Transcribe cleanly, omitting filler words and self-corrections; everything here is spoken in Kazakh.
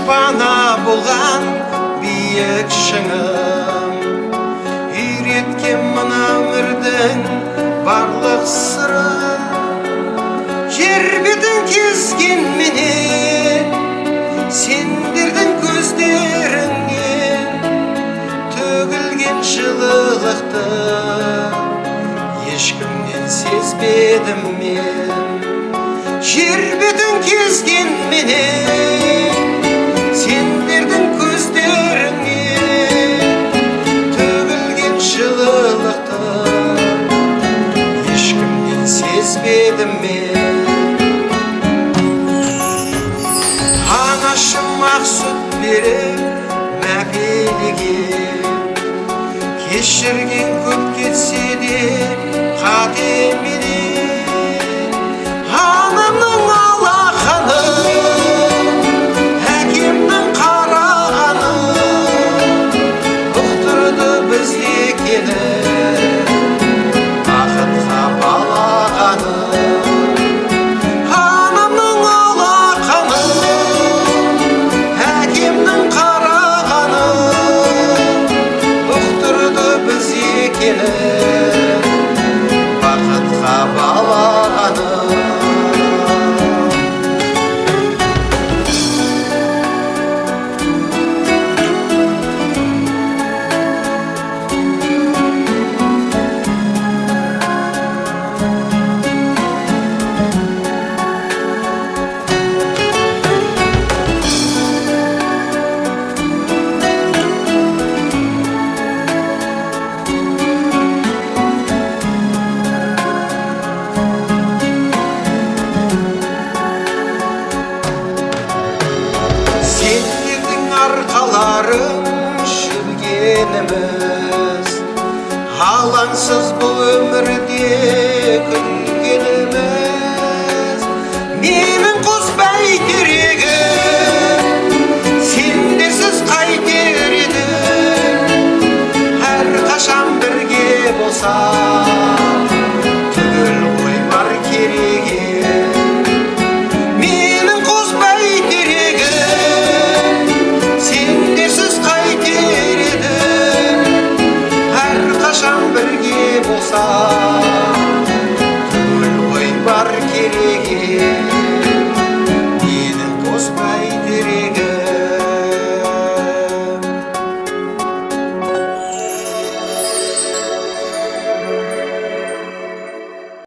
бана болған биік шыңым, үйреткен мына өмірдің барлық сырын. Жер бетін кезген менен, сендердің көздеріңнен төгілген жылылықты ешкімнен сезбедім мен. Жер бетін кезген менен, сендердің көздеріңнен төгілген жылылықты ешкімнен сезбедім мен. Анашым ақ сүт беріп мәпелеген, кешірген көп кетсе де қатеменен. Анамның алақаны, әкемнің қарағаны ұқтырды біз екені, бақытқа балағаны. Анамның алақаны, әкемнің қарағаны ұқтырды біз екені, бақытқа балағаны. Арқаларым жүргеніміз, алаңсыз бұл өмірде